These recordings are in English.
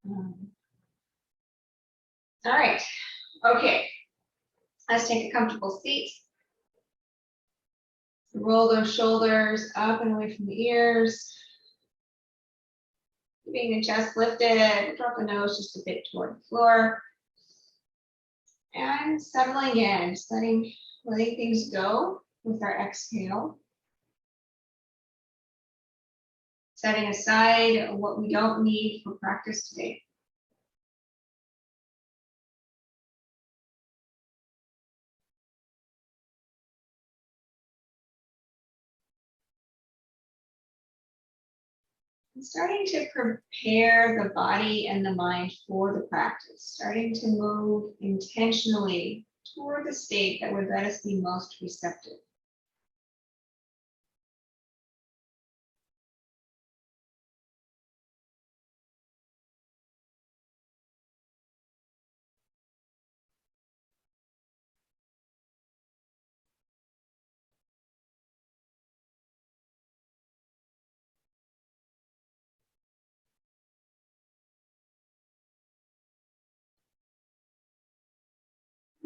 All right. Okay. Let's take a comfortable seat. Roll those shoulders up and away from the ears. Keeping the chest lifted. Drop the nose just a bit toward the floor. And settling in, just letting things go with our exhale. Setting aside what we don't need for practice today. And starting to prepare the body and the mind for the practice. Starting to move intentionally toward the state that would let us be most receptive.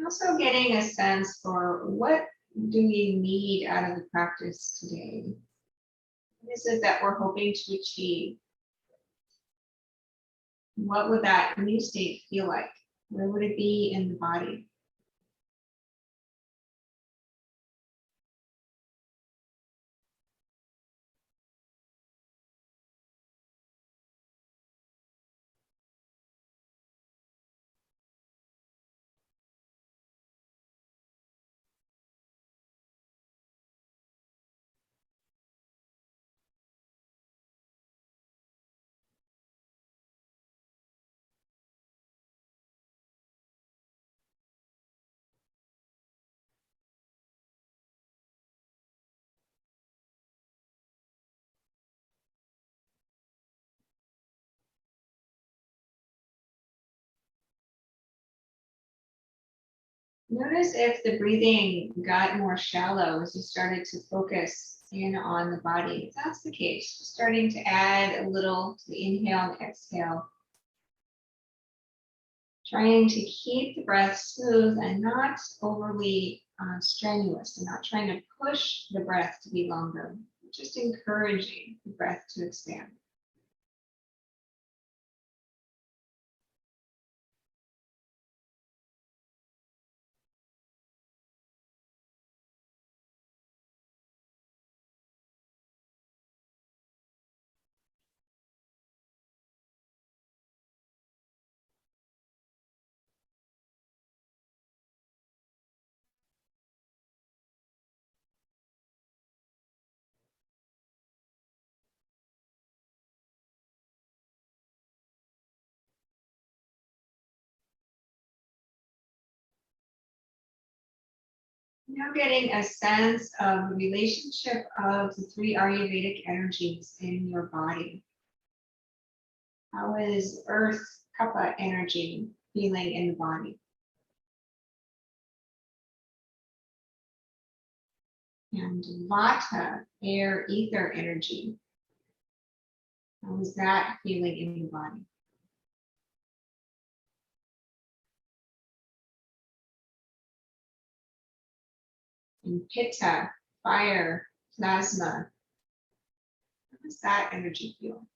Also getting a sense for what do we need out of the practice today? What is it that we're hoping to achieve? What would that new state feel like? Where would it be in the body? Notice if the breathing got more shallow as you started to focus in on the body. If that's the case, just starting to add a little to the inhale and exhale. Trying to keep the breath smooth and not overly strenuous, and not trying to push the breath to be longer. Just encouraging the breath to expand. Now getting a sense of the relationship of the three Ayurvedic energies in your body. How is Earth, Kapha energy feeling in the body? And Vata, air, ether energy. How is that feeling in the body? And Pitta, fire, plasma. How does that energy feel?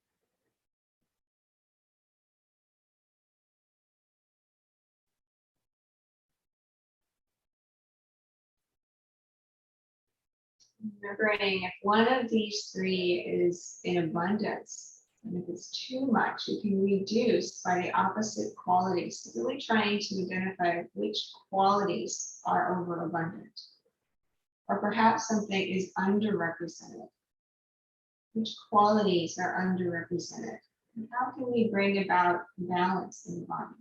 Remembering if one of these three is in abundance, and if it's too much, you can reduce by the opposite qualities. So really trying to identify which qualities are overabundant. Or perhaps something is underrepresented. Which qualities are underrepresented? And how can we bring about balance in the body?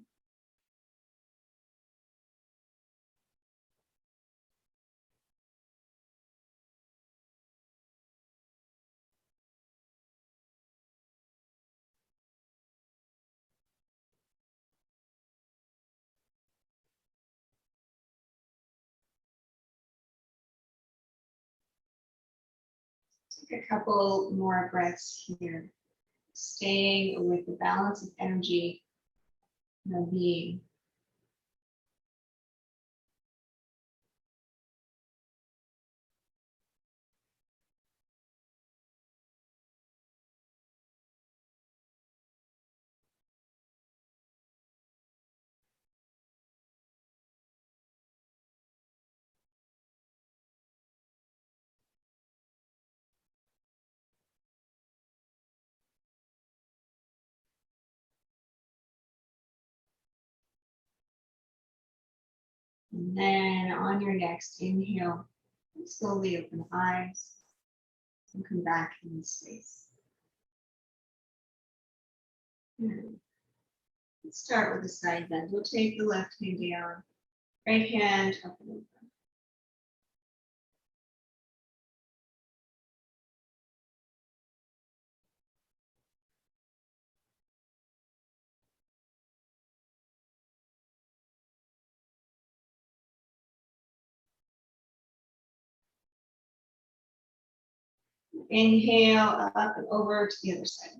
Take a couple more breaths here. Staying with the balance of energy being. And then on your next inhale, slowly open the eyes and come back in space. Let's start with the side bend. We'll take the left hand down, right hand up and over. Inhale up and over to the other side.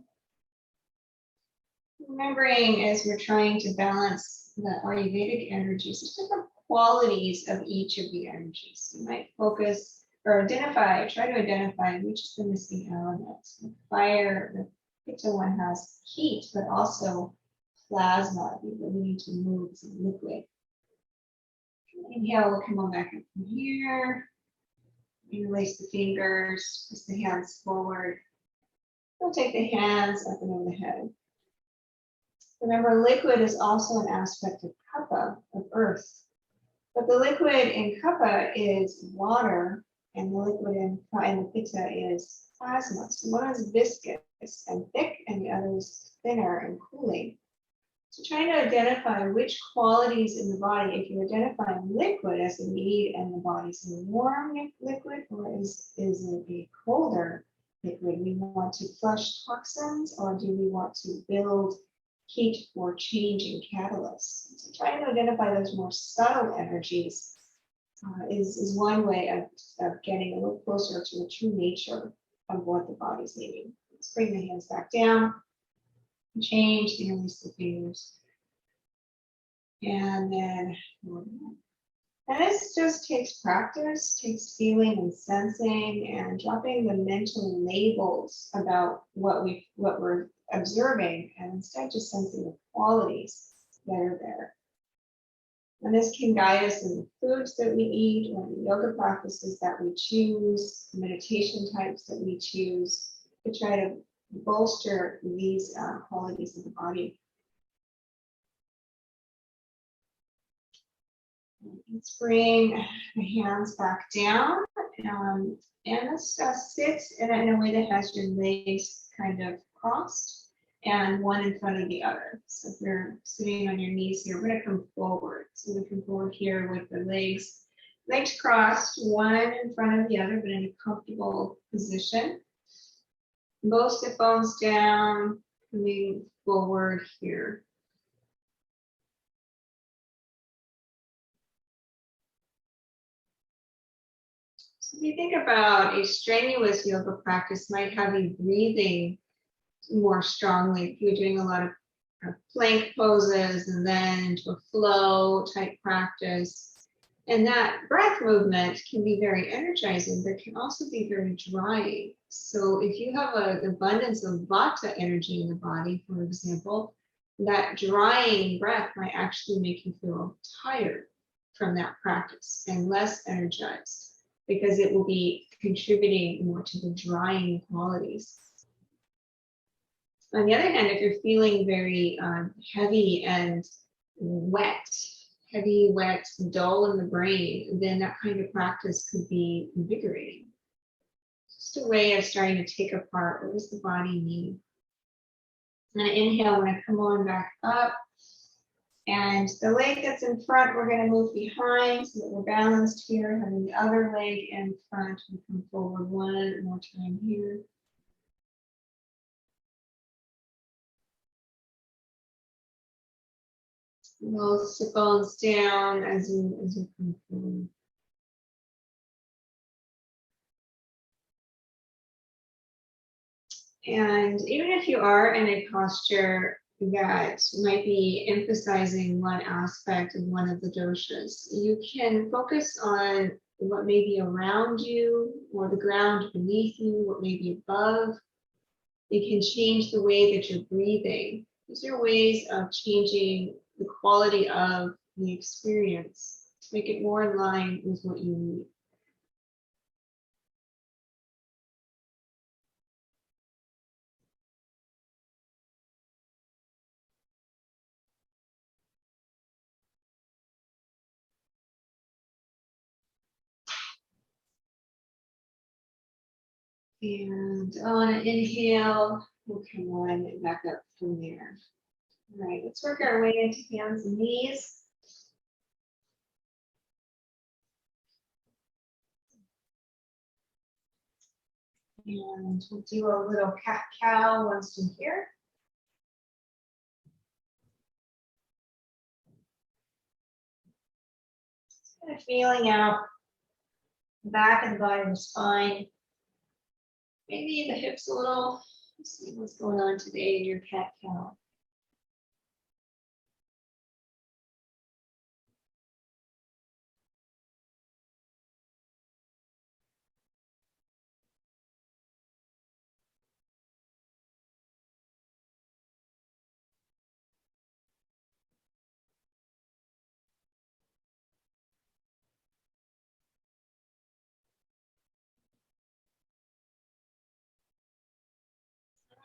Remembering as we're trying to balance the Ayurvedic energies, there's different qualities of each of the energies. You might focus or identify, try to identify which is the missing element. The fire, the Pitta one has heat, but also plasma, the ability to move some liquid. Inhale, we'll come on back up from here. Interlace the fingers, press the hands forward. We'll take the hands up and over the head. Remember, liquid is also an aspect of kapha, of earth. But the liquid in kapha is water, and the liquid in the pitta is plasma. So one is viscous and thick, and the other is thinner and cooling. So trying to identify which qualities in the body, if you identify liquid as a need and the body's a warm liquid, or is it a colder liquid? We want to flush toxins, or do we want to build heat for changing catalysts? So trying to identify those more subtle energies is one way of getting a little closer to the true nature of what the body's needing. Let's bring the hands back down. Change, release the fingers. And then, and this just takes practice, takes feeling and sensing and dropping the mental labels about what we're observing, and instead just sensing the qualities that are there. And this can guide us in the foods that we eat, or the yoga practices that we choose, the meditation types that we choose, to try to bolster these qualities of the body. Let's bring the hands back down, and let's sit in a way that has your legs kind of crossed and one in front of the other. So if you're sitting on your knees here, we're going to come forward. So we come forward here with the legs crossed, one in front of the other, but in a comfortable position. Both sit bones down, coming forward here. So if you think about a strenuous yoga practice, might have you breathing more strongly. If you're doing a lot of plank poses and then into a flow type practice. And that breath movement can be very energizing, but can also be very drying. So if you have an abundance of vata energy in the body, for example, that drying breath might actually make you feel tired from that practice and less energized, because it will be contributing more to the drying qualities. On the other hand, if you're feeling very heavy and wet, dull in the brain, then that kind of practice could be invigorating. Just a way of starting to take apart, what does the body need? And inhale, we're going to come on back up. And the leg that's in front, we're going to move behind so that we're balanced here. Having the other leg in front, we come forward one more time here. We'll sit bones down as you come forward. And even if you are in a posture that might be emphasizing one aspect of one of the doshas. You can focus on what may be around you or the ground beneath you, what may be above. You can change the way that you're breathing. These are ways of changing the quality of the experience to make it more in line with what you need. And on an inhale, we'll come on and back up from there. All right, let's work our way into hands and knees. And we'll do a little cat-cow once in here. Just kind of feeling out the back of the body and the spine. Maybe the hips a little. Let's see what's going on today in your cat-cow.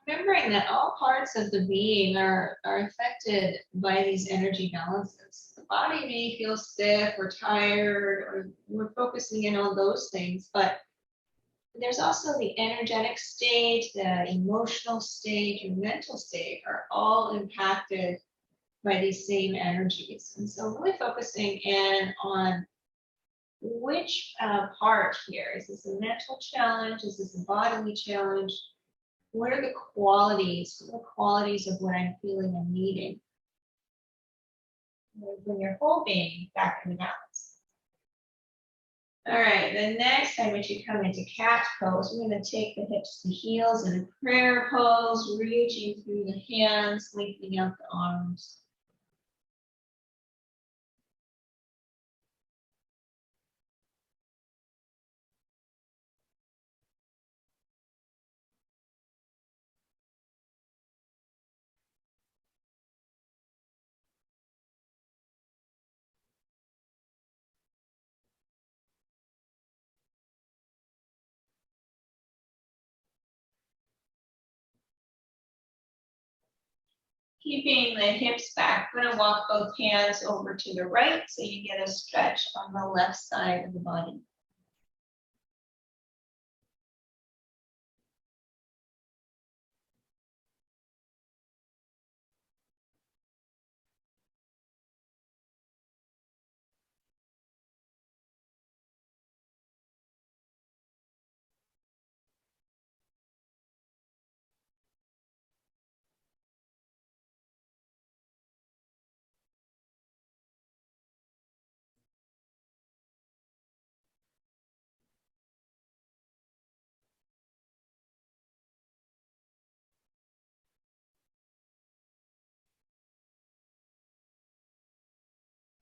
Remembering that all parts of the being are affected by these energy balances. The body may feel stiff or tired, or we're focusing in on those things, but there's also the energetic state, the emotional state, your mental state are all impacted by these same energies. And so really focusing in on which part here. Is this a mental challenge? Is this a bodily challenge? What are the qualities? What are the qualities of what I'm feeling and needing? Bring your whole being back into balance. All right, the next time as you come into cat pose, we're going to take the hips to heels in a prayer pose, reaching through the hands, lengthening out the arms. Keeping the hips back, we're going to walk both hands over to the right so you get a stretch on the left side of the body.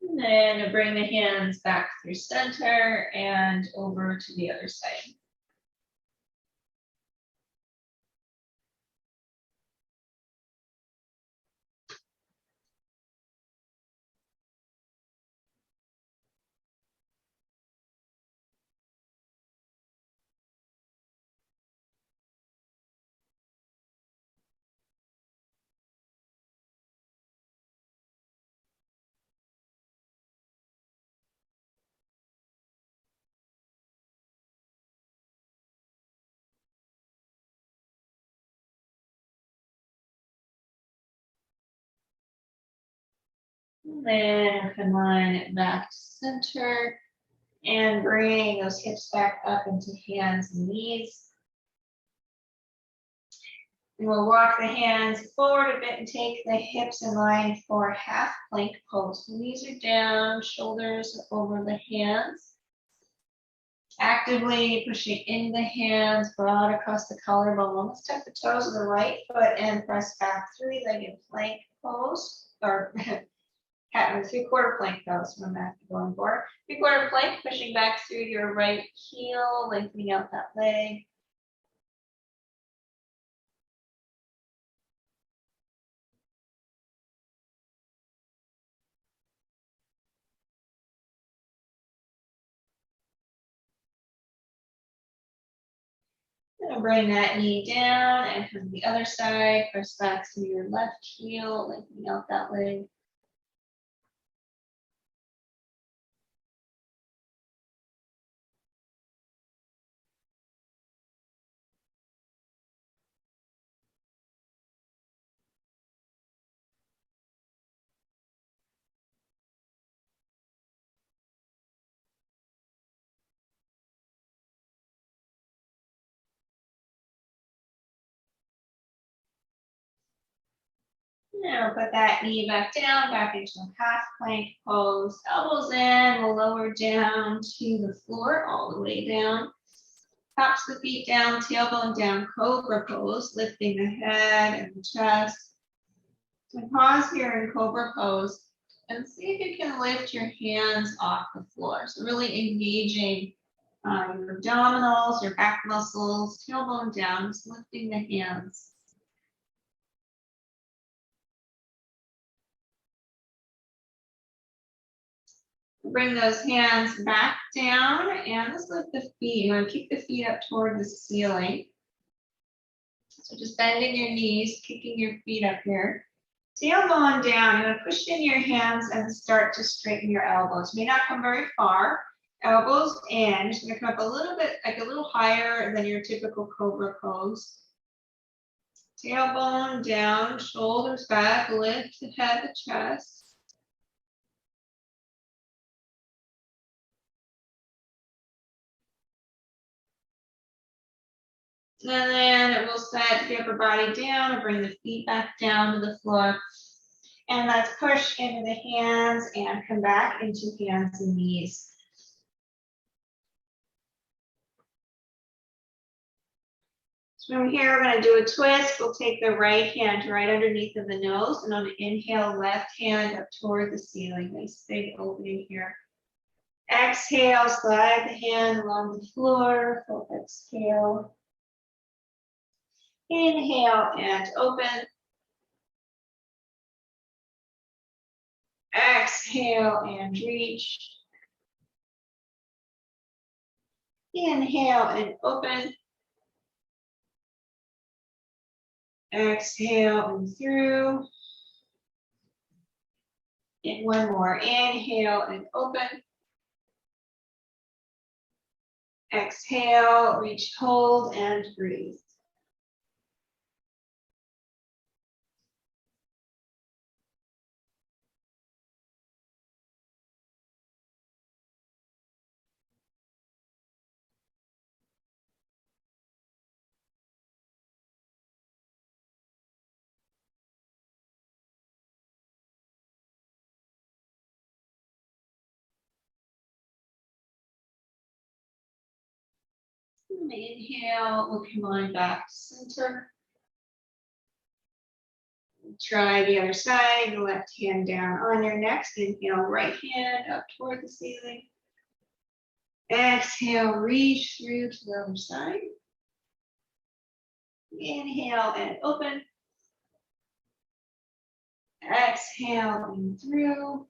And then bring the hands back through center and over to the other side. And then come on back to center and bring those hips back up into hands and knees. And we'll walk the hands forward a bit and take the hips in line for half plank pose. The knees are down, shoulders over the hands. Actively pushing in the hands, broad across the collarbone. Let's tuck the toes of the right foot and press back, three-legged plank pose, or cat and three-quarter plank pose. What I'm going for. Three-quarter plank, pushing back through your right heel, lengthening out that leg. Gonna bring that knee down and from the other side, press back through your left heel, lengthening out that leg. Now put that knee back down, back into a half plank pose. Elbows in, we'll lower down to the floor, all the way down. Tops the feet down, tailbone down, cobra pose, lifting the head and the chest. So pause here in cobra pose and see if you can lift your hands off the floor. So really engaging your abdominals, your back muscles, tailbone down, just lifting the hands. Bring those hands back down and let's lift the feet. You want to kick the feet up toward the ceiling. So just bending your knees, kicking your feet up here. Tailbone down. You want to push in your hands and start to straighten your elbows. You may not come very far. Elbows in. Just going to come up a little bit, like a little higher than your typical cobra pose. Tailbone down, shoulders back, lift the head, the chest. And then we'll set the upper body down and bring the feet back down to the floor. And let's push into the hands and come back into hands and knees. So from here, we're going to do a twist. We'll take the right hand right underneath of the nose. And on an inhale, left hand up toward the ceiling. Nice big opening here. Exhale, slide the hand along the floor. Full exhale. Inhale and open. Exhale and reach. Inhale and open. Exhale and through. And one more. Inhale and open. Exhale, reach, hold, and breathe. Inhale, we'll come on back to center. Try the other side, left hand down on your next. Inhale, right hand up toward the ceiling. Exhale, reach through to the other side. Inhale and open. Exhale and through.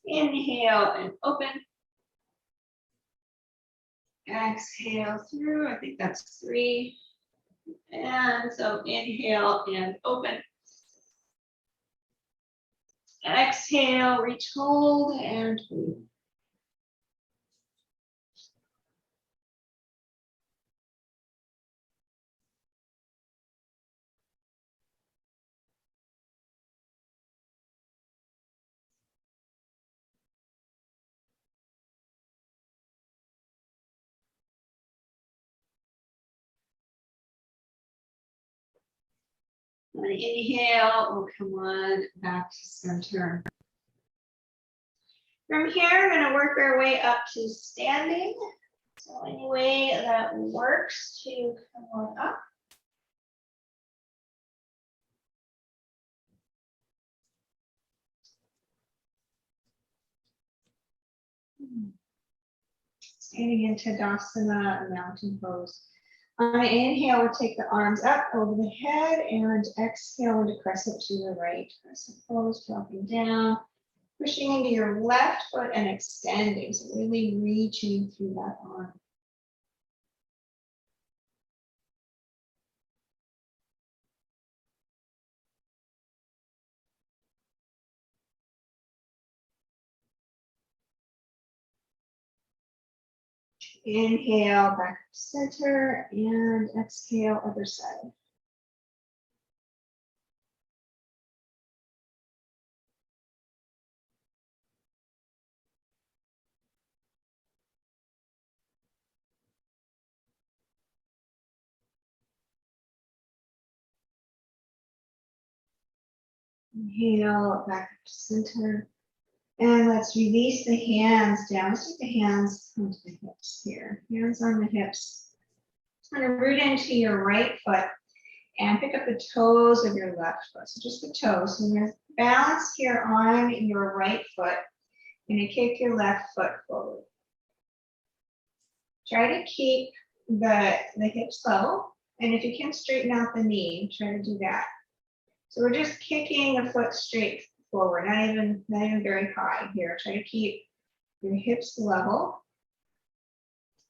Inhale and open. Exhale through. I think that's 3. And so inhale and open. Exhale, reach, hold, and breathe. On the inhale, we'll come on back to center. From here, we're going to work our way up to standing. So any way that works to come on up. Standing in Tadasana, mountain pose. On an inhale, we'll take the arms up over the head and exhale into crescent to the right. Crescent pose, dropping down, pushing into your left foot and extending. So really reaching through that arm. Inhale, back to center, and exhale, other side. Inhale, back to center. And let's release the hands down. Let's take the hands onto the hips here. Hands on the hips. I'm going to root into your right foot and pick up the toes of your left foot. So just the toes. So you're going to balance here on your right foot. You're going to kick your left foot forward. Try to keep the hips low. And if you can straighten out the knee, try to do that. So we're just kicking the foot straight forward, not even very high here. Try to keep your hips level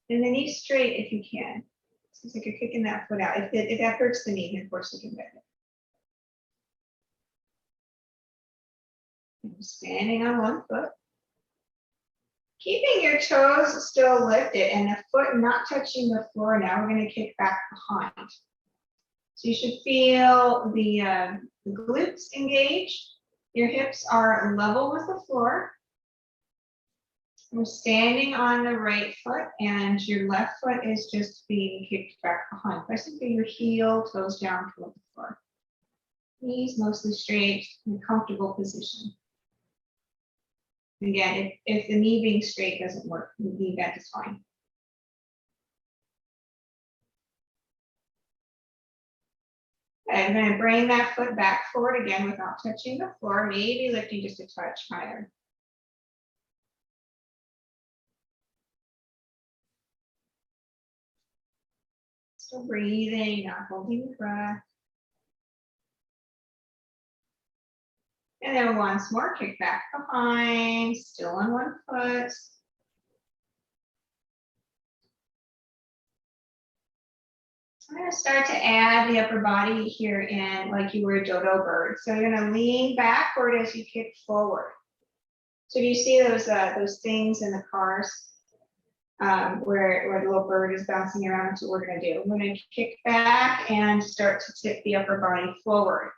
and the knee straight if you can. It's like you're kicking that foot out. If that hurts the knee, then of course you can bend it. Standing on one foot. Keeping your toes still lifted and the foot not touching the floor. Now we're going to kick back behind. So you should feel the glutes engaged. Your hips are level with the floor. We're standing on the right foot and your left foot is just being kicked back behind. Pressing through your heel, toes down toward the floor. Knees mostly straight in a comfortable position. Again, if the knee being straight doesn't work, the knee bend is fine. I'm going to bring that foot back forward again without touching the floor, maybe lifting just a touch higher. Still breathing, not holding the breath. And then once more, kick back behind, still on one foot. I'm going to start to add the upper body here in like you were a dodo bird. So you're going to lean backward as you kick forward. So do you see those things in the cars where the little bird is bouncing around? That's what we're going to do. I'm going to kick back and start to tip the upper body forward.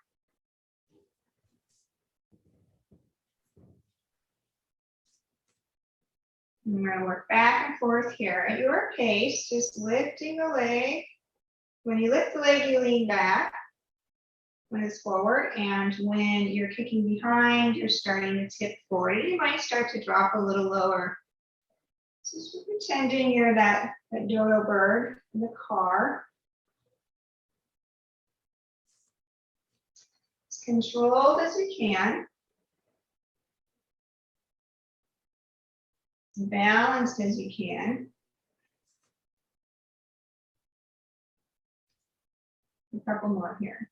And we're going to work back and forth here at your pace, just lifting the leg. When you lift the leg, you lean back when it's forward, and when you're kicking behind, you're starting to tip forward. You might start to drop a little lower. So just pretending you're that dodo bird in the car. As controlled as you can. As balanced as you can. A couple more here.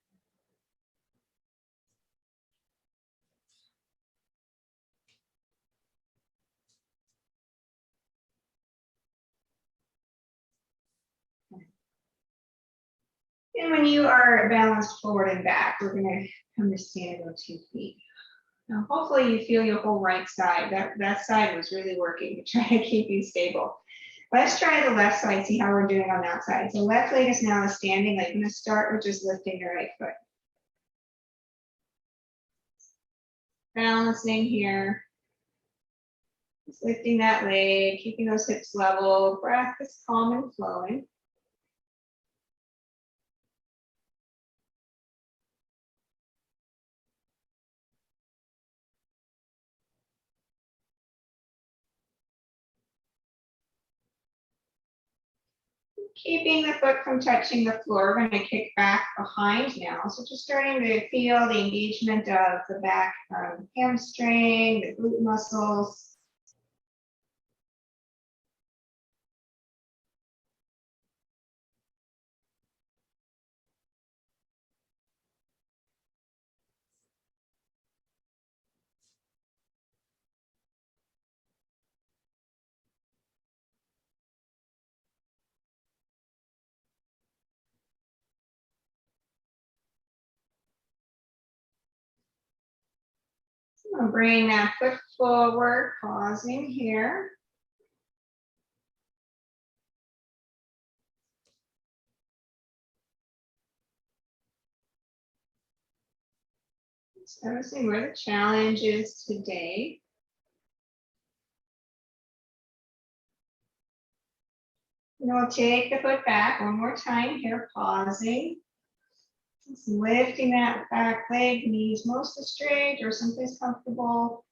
And when you are balanced forward and back, we're going to come to stand on 2 feet. Now, hopefully you feel your whole right side. That side was really working to try to keep you stable. Let's try the left side, see how we're doing on that side. So left leg is now a standing leg. I'm going to start with just lifting your right foot. Balancing here. Just lifting that leg, keeping those hips level. Breath is calm and flowing. Keeping the foot from touching the floor, we're going to kick back behind now. So just starting to feel the engagement of the back hamstring, the glute muscles. We'll bring that foot forward, pausing here. So noticing where the challenge is today. And we'll take the foot back one more time here, pausing. Just lifting that back leg, knees mostly straight or someplace comfortable.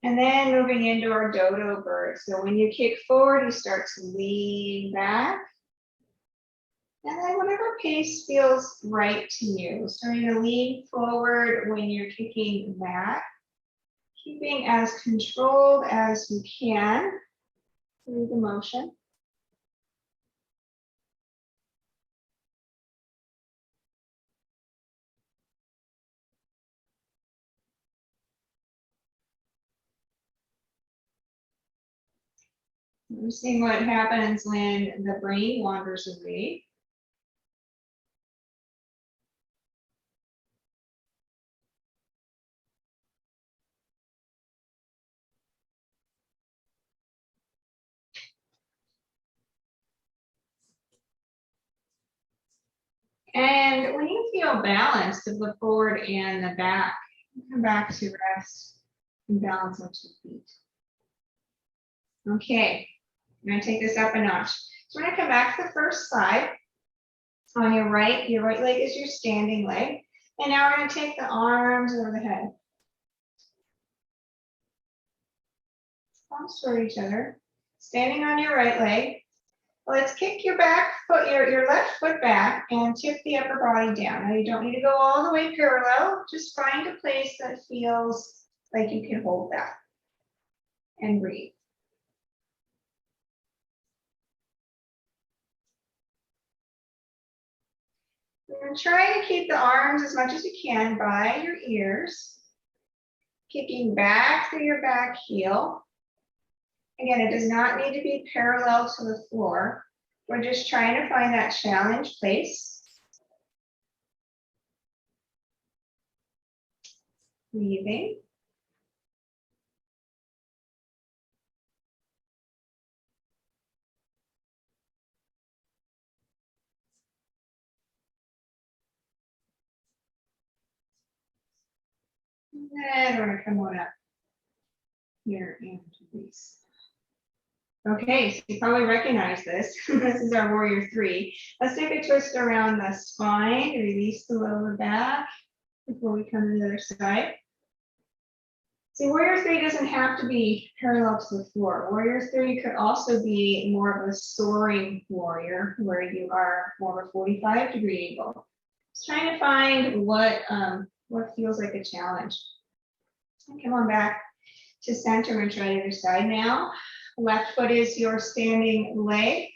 And then moving into our dodo bird. So when you kick forward, you start to lean back. And then whatever pace feels right to you. Starting to lean forward when you're kicking back. Keeping as controlled as you can through the motion. We're seeing what happens when the brain wanders away. And when you feel balanced of the forward and the back, come back to rest and balance onto your feet. Okay, I'm going to take this up a notch. So we're going to come back to the first side. On your right leg is your standing leg. And now we're going to take the arms over the head. Palms toward each other. Standing on your right leg. Let's kick your back foot, your left foot back and tip the upper body down. Now you don't need to go all the way parallel. Just find a place that feels like you can hold that. And breathe. And try to keep the arms as much as you can by your ears. Kicking back through your back heel. Again, it does not need to be parallel to the floor. We're just trying to find that challenge place. Breathing. And then we're going to come on up here and release. Okay, so you probably recognize this. This is our warrior 3. Let's take a twist around the spine to release the lower back before we come to the other side. See, warrior 3 doesn't have to be parallel to the floor. Warrior 3 could also be more of a soaring warrior where you are more of a 45-degree angle. Just trying to find what feels like a challenge. Come on back to center and try the other side now. Left foot is your standing leg.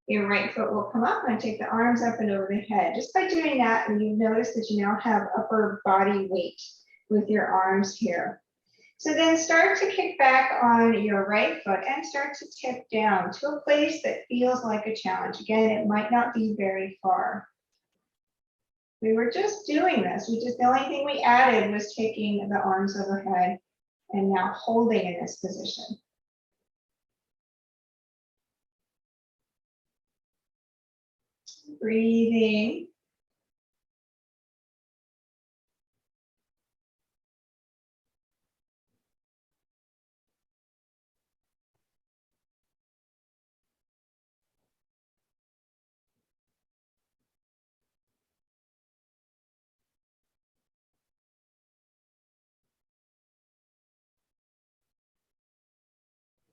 Your right foot will come up and take the arms up and over the head. Just by doing that, you notice that you now have upper body weight with your arms here. So then start to kick back on your right foot and start to tip down to a place that feels like a challenge. Again, it might not be very far. We were just doing this. The only thing we added was taking the arms overhead and now holding in this position. Breathing.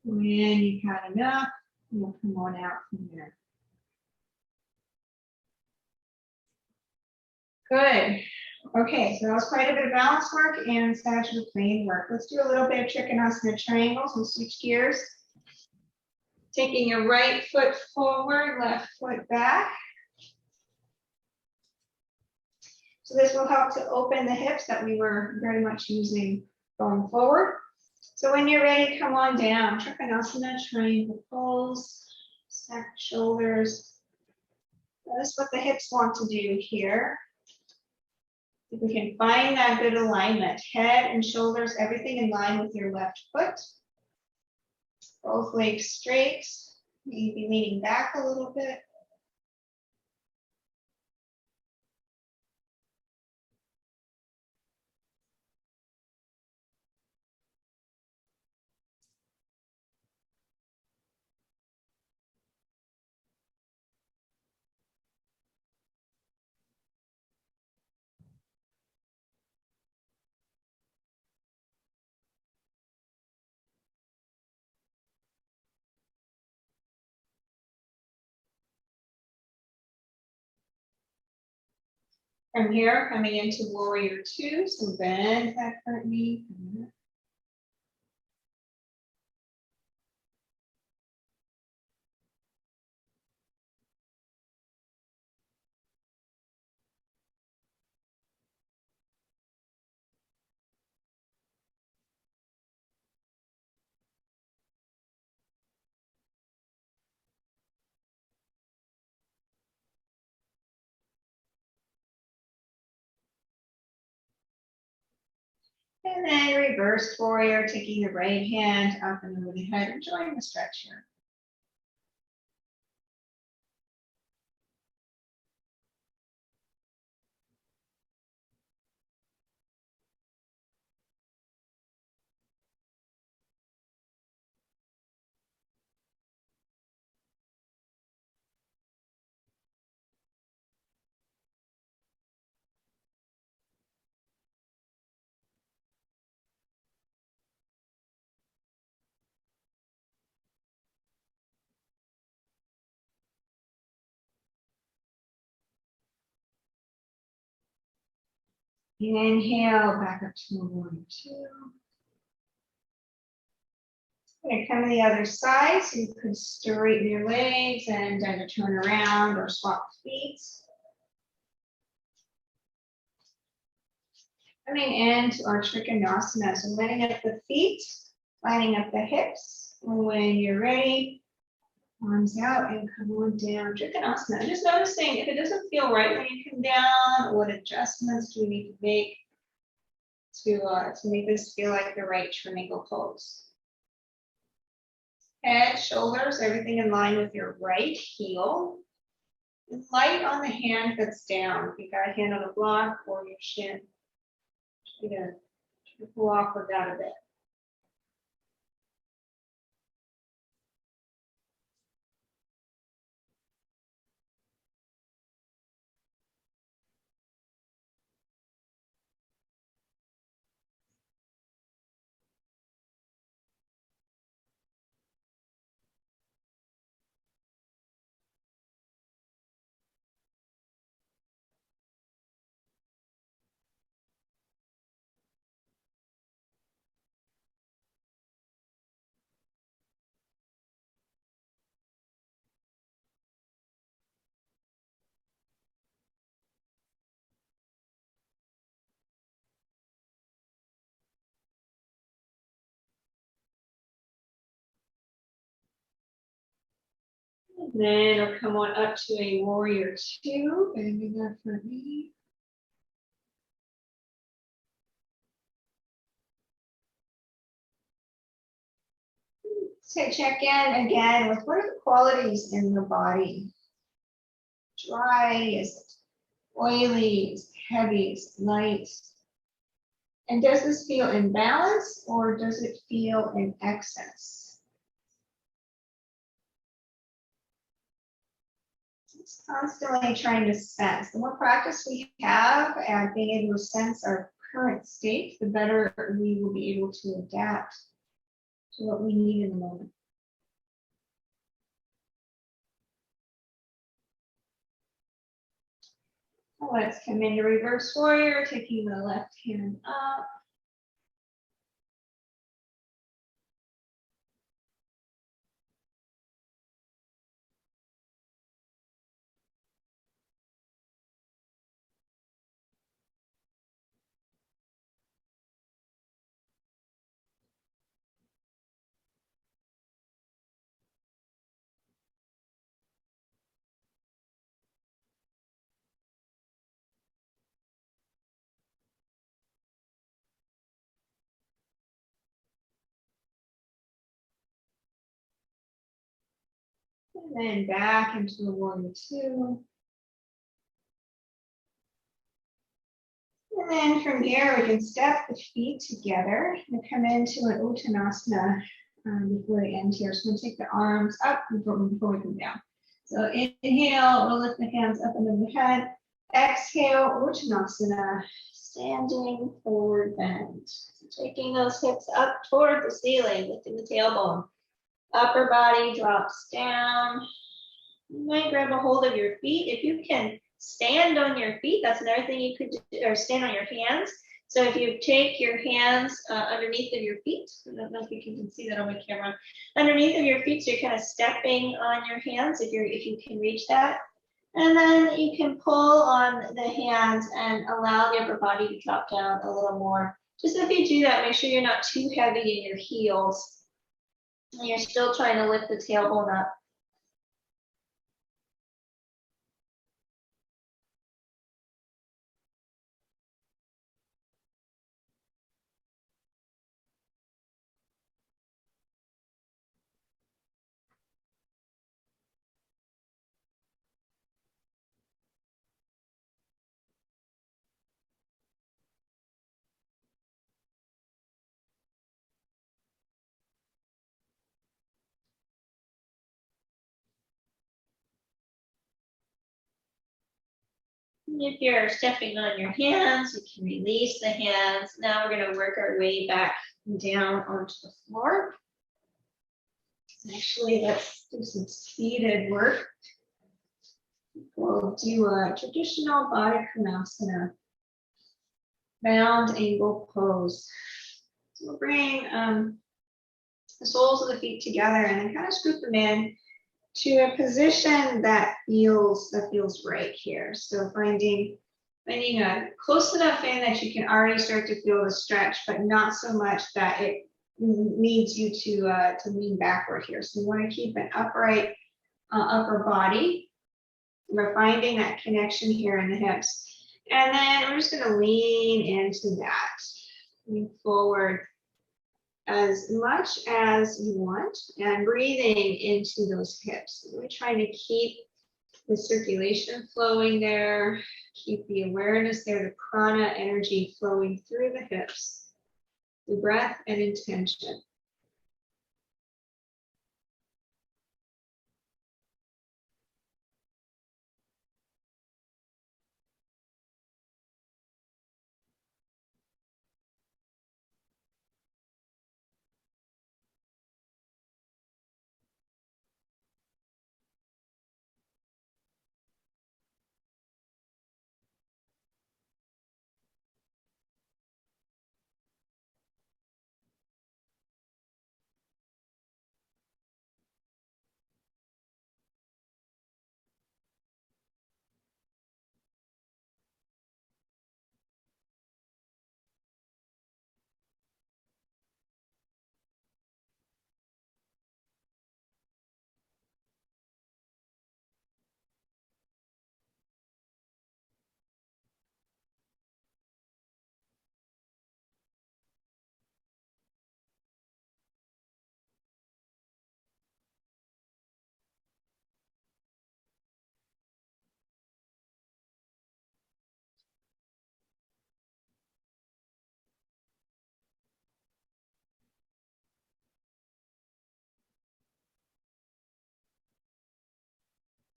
When you've had enough, you'll come on out from there. Good. Okay, so that was quite a bit of balance work and sagittal plane work. Let's do a little bit of Trikonasana triangles. We'll switch gears. Taking your right foot forward, left foot back. So this will help to open the hips that we were very much using going forward. So when you're ready, come on down. Trikonasana triangle pose, stack shoulders. That's what the hips want to do here. If we can find that good alignment, head and shoulders, everything in line with your left foot. Both legs straight, maybe leaning back a little bit. From here, coming into warrior two, so bend that front knee. And then reverse warrior, taking the right hand up and over the head, enjoying the stretch here. Inhale, back up to warrior two. Okay, come to the other side, so you could straighten your legs and then to turn around or swap feet. Coming into our Trikonasana, so lining up the feet, lining up the hips. And when you're ready, arms out and come on down. Trikonasana. Just noticing if it doesn't feel right when you come down, what adjustments do we need to make to make this feel like the right triangle pose? Head, shoulders, everything in line with your right heel. Light on the hand that's down. If you got a hand on a block or your shin. Try to pull off of that a bit. Then we'll come on up to a warrior two, bending that front knee. So check in again with what are the qualities in the body? Dry, is it oily, is it heavy, is it light? And does this feel in balance or does it feel in excess? It's constantly trying to sense. The more practice we have at being able to sense our current state, the better we will be able to adapt to what we need in the moment. So let's come into reverse warrior, taking the left hand up. And then back into the warrior two. And then from here, we can step the feet together and come into an Uttanasana before we end here. So we'll take the arms up before we come down. So inhale, we'll lift the hands up and over the head. Exhale, Uttanasana, standing forward bend. So taking those hips up toward the ceiling, lifting the tailbone. Upper body drops down. You might grab a hold of your feet. If you can stand on your feet, that's another thing you could do, or stand on your hands. So if you take your hands underneath of your feet, I don't know if you can see that on my camera, underneath of your feet, so you're kind of stepping on your hands if you can reach that. And then you can pull on the hands and allow the upper body to drop down a little more. Just if you do that, make sure you're not too heavy in your heels. And you're still trying to lift the tailbone up. If you're stepping on your hands, you can release the hands. Now we're going to work our way back down onto the floor. Actually, let's do some seated work. We'll do a traditional Baddha Konasana, round angle pose. So we'll bring the soles of the feet together and then kind of scoop them in to a position that feels right here. So finding a close enough in that you can already start to feel the stretch, but not so much that it needs you to lean backward here. So you want to keep an upright upper body. We're finding that connection here in the hips. And then we're just going to lean into that. Lean forward as much as you want and breathing into those hips. We're trying to keep the circulation flowing there, keep the awareness there, the prana energy flowing through the hips, the breath and intention.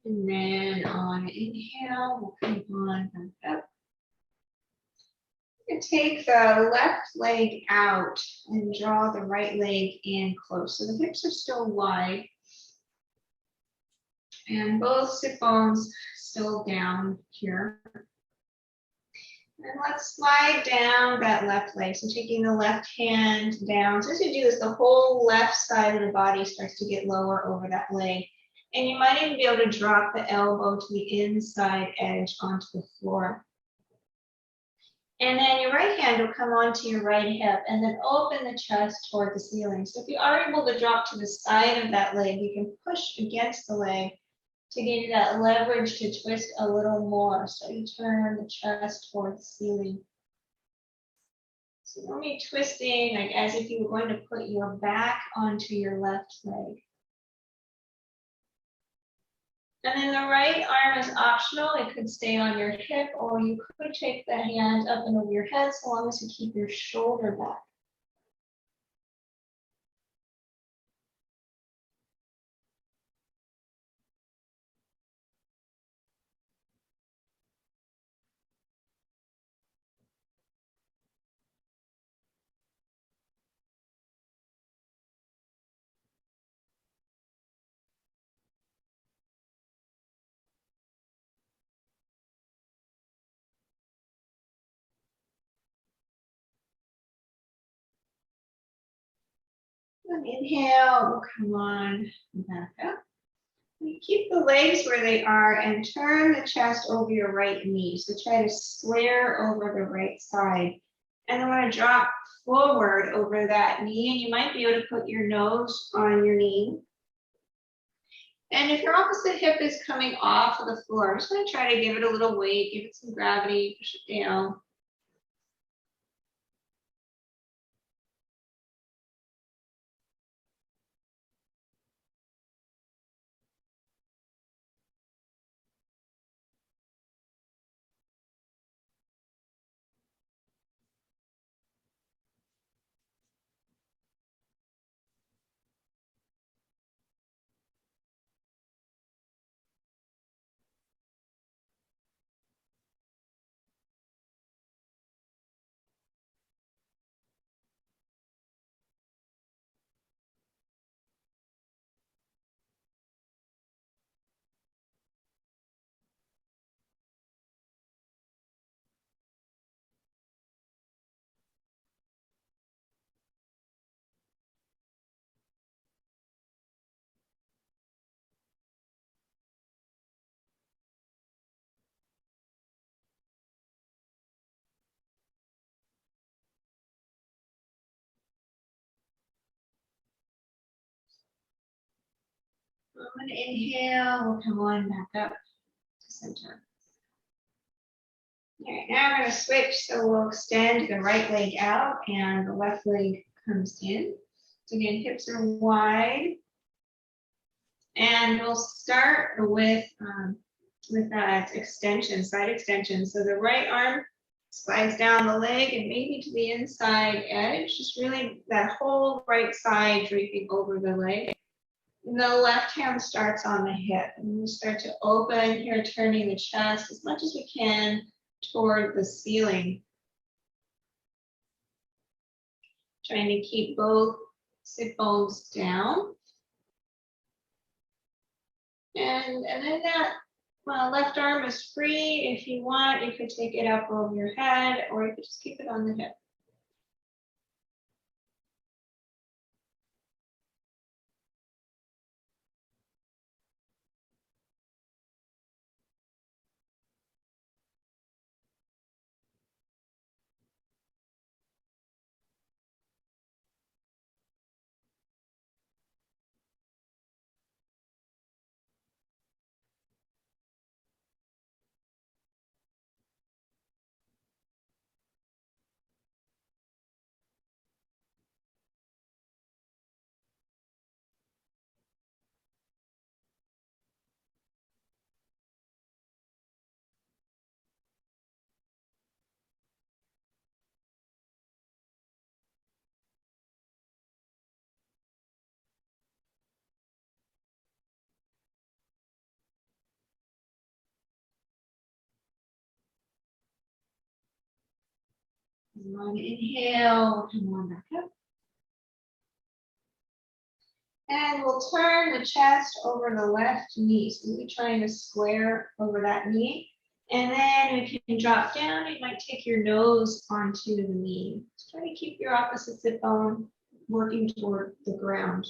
And then on inhale, we'll come on back up. You take the left leg out and draw the right leg in close. So the hips are still wide and both sit bones still down here. And let's slide down that left leg. So taking the left hand down. So as you do this, the whole left side of the body starts to get lower over that leg. And you might even be able to drop the elbow to the inside edge onto the floor. And then your right hand will come onto your right hip and then open the chest toward the ceiling. So if you are able to drop to the side of that leg, you can push against the leg to give you that leverage to twist a little more. So you turn the chest toward the ceiling. So don't be twisting like as if you were going to put your back onto your left leg. And then the right arm is optional. It could stay on your hip, or you could take the hand up and over your head so long as you keep your shoulder back. And inhale, we'll come on back up. You keep the legs where they are and turn the chest over your right knee. So try to square over the right side. And I want to drop forward over that knee, and you might be able to put your nose on your knee. And if your opposite hip is coming off of the floor, I'm just going to try to give it a little weight, give it some gravity, push it down. I'm going to inhale, we'll come on back up to center. All right, now we're going to switch. So we'll extend the right leg out and the left leg comes in. So again, hips are wide. And we'll start with that extension, side extension. So the right arm slides down the leg and maybe to the inside edge, just really that whole right side draping over the leg. And the left hand starts on the hip. And we start to open here, turning the chest as much as we can toward the ceiling. Trying to keep both sit bones down. And then that left arm is free. If you want, you could take it up over your head, or you could just keep it on the hip. Come on, inhale, come on back up. And we'll turn the chest over the left knee. So we'll be trying to square over that knee. And then if you can drop down, you might take your nose onto the knee. Just try to keep your opposite sit bone working toward the ground.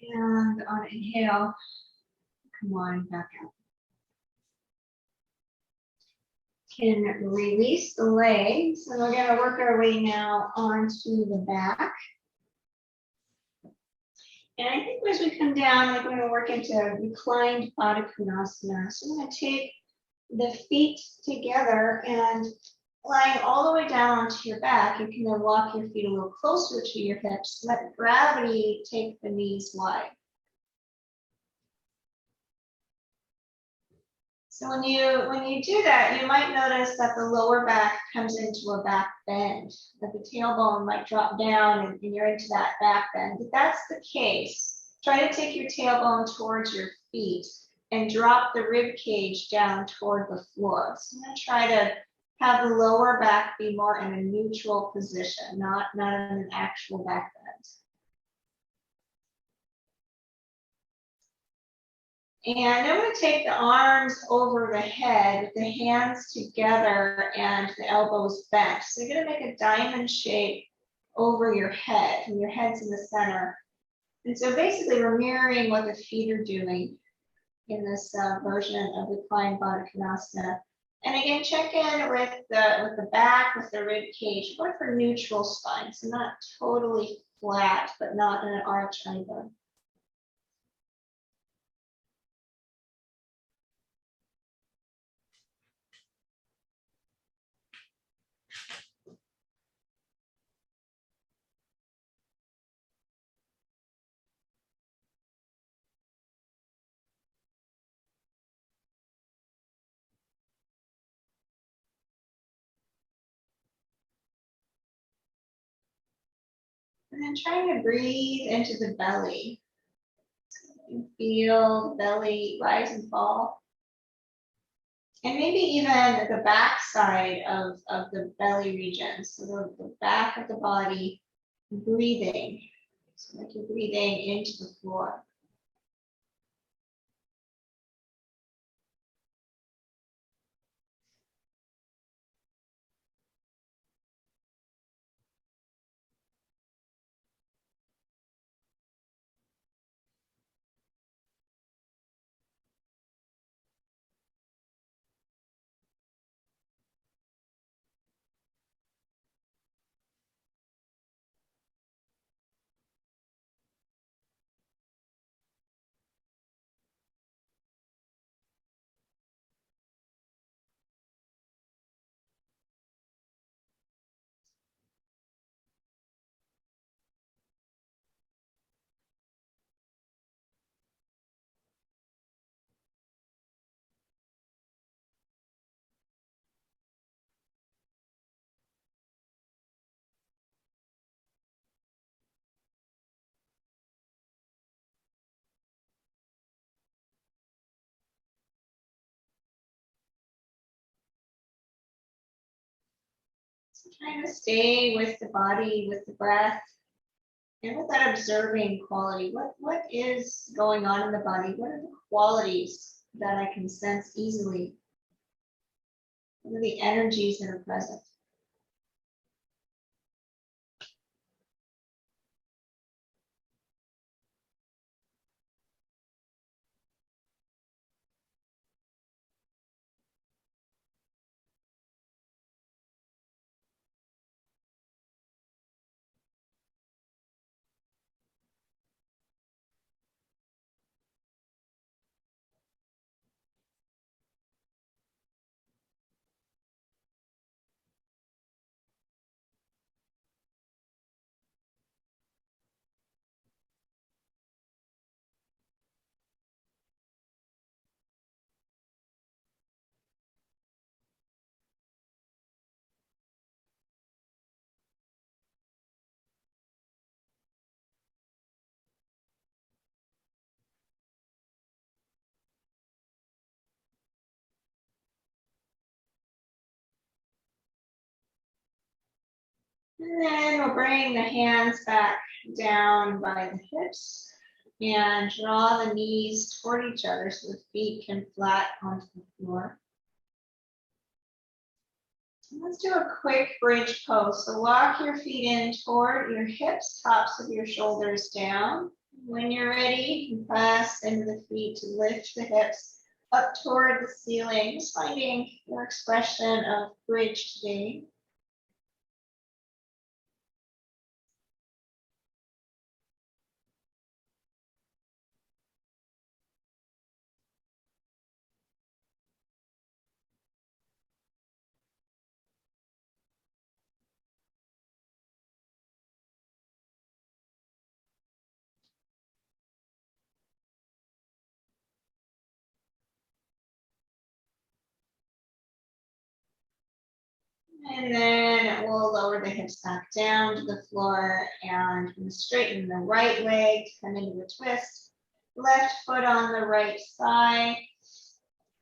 And on inhale, come on back out. Can release the legs, and we're going to work our way now onto the back. And I think as we come down, we're going to work into reclined Baddha Konasana. So I'm going to take the feet together and lying all the way down onto your back, you can then walk your feet a little closer to your hips. Let gravity take the knees wide. So when you do that, you might notice that the lower back comes into a back bend, that the tailbone might drop down and you're into that back bend. If that's the case, try to take your tailbone towards your feet and drop the rib cage down toward the floor. So I'm going to try to have the lower back be more in a neutral position, not in an actual back bend. And I'm going to take the arms over the head with the hands together and the elbows bent. So you're going to make a diamond shape over your head, and your head's in the center. And so basically we're mirroring what the feet are doing in this version of reclined Baddha Konasana. And again, check in with the back, with the rib cage. Going for neutral spine, so not totally flat, but not in an arch either. And then trying to breathe into the belly. So you feel the belly rise and fall. And maybe even the back side of the belly region. So the back of the body breathing. So like you're breathing into the floor. Trying to stay with the body, with the breath, and with that observing quality. What is going on in the body? What are the qualities that I can sense easily? What are the energies that are present? And then we'll bring the hands back down by the hips and draw the knees toward each other so the feet can flat onto the floor. And let's do a quick bridge pose. So walk your feet in toward your hips, tops of your shoulders down. When you're ready, you can press into the feet to lift the hips up toward the ceiling, just finding your expression of bridge today. And then we'll lower the hips back down to the floor and straighten the right leg to come into a twist. Left foot on the right side.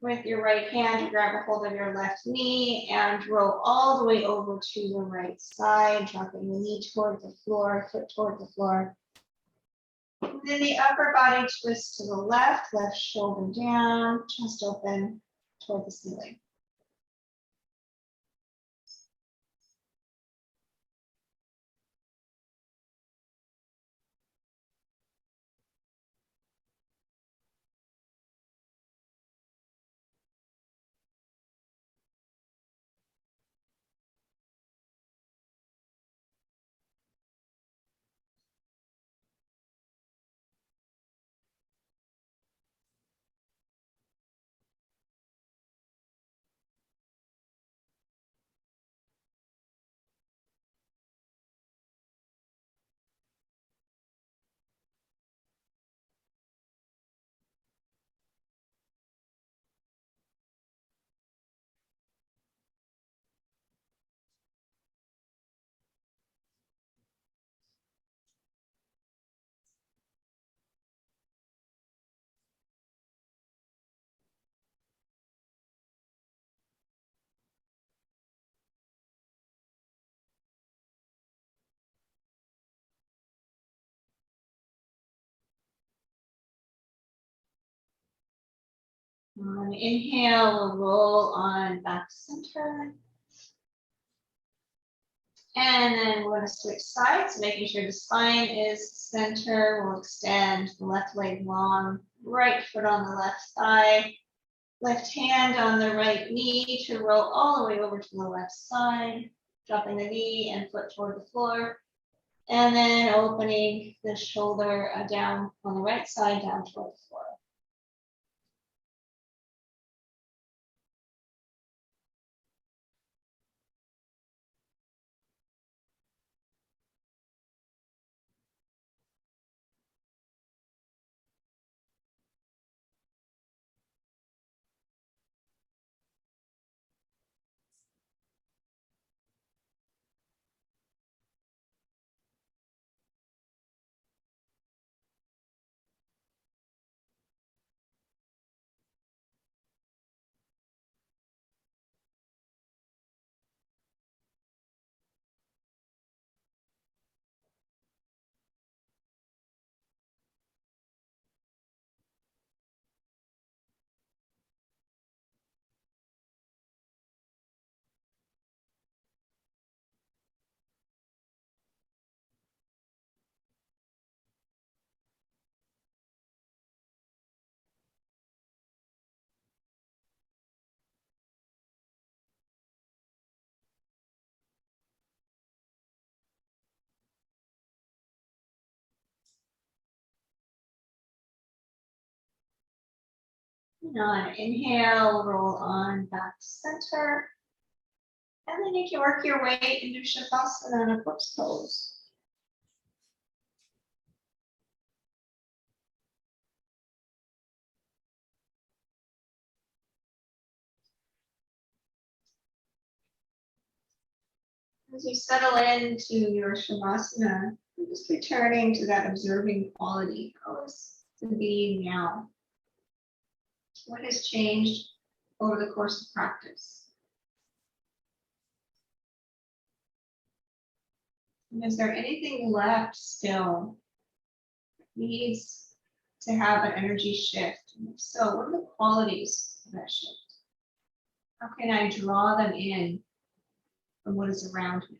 With your right hand, grab a hold of your left knee and roll all the way over to the right side, dropping the knee toward the floor, foot toward the floor. And then the upper body twist to the left shoulder down, chest open toward the ceiling. On inhale, we'll roll on back center. And then we're going to switch sides, making sure the spine is center. We'll extend the left leg long, right foot on the left thigh, left hand on the right knee to roll all the way over to the left side, dropping the knee and foot toward the floor. And then opening the shoulder down on the right side, down toward the floor. And on inhale, roll on back to center. And then you can work your way into Shavasana and a corpse pose. As you settle into your Shavasana, you're just returning to that observing quality. How is the being now? What has changed over the course of practice? And is there anything left still that needs to have an energy shift? And if so, what are the qualities of that shift? How can I draw them in from what is around me?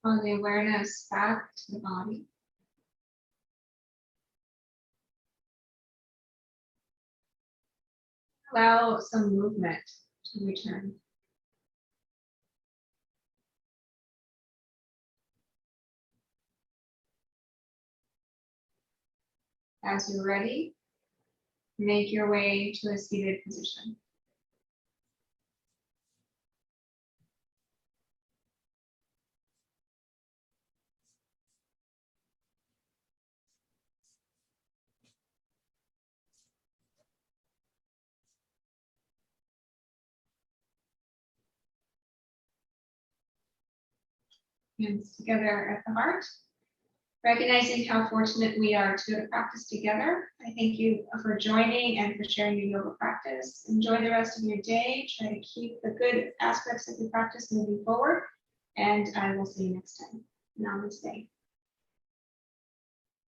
Draw the awareness back to the body. Allow some movement to return. As you're ready, make your way to a seated position. Hands together at the heart. Recognizing how fortunate we are to practice together. I thank you for joining and for sharing your yoga practice. Enjoy the rest of your day. Try to keep the good aspects of your practice moving forward. And I will see you next time. Namaste.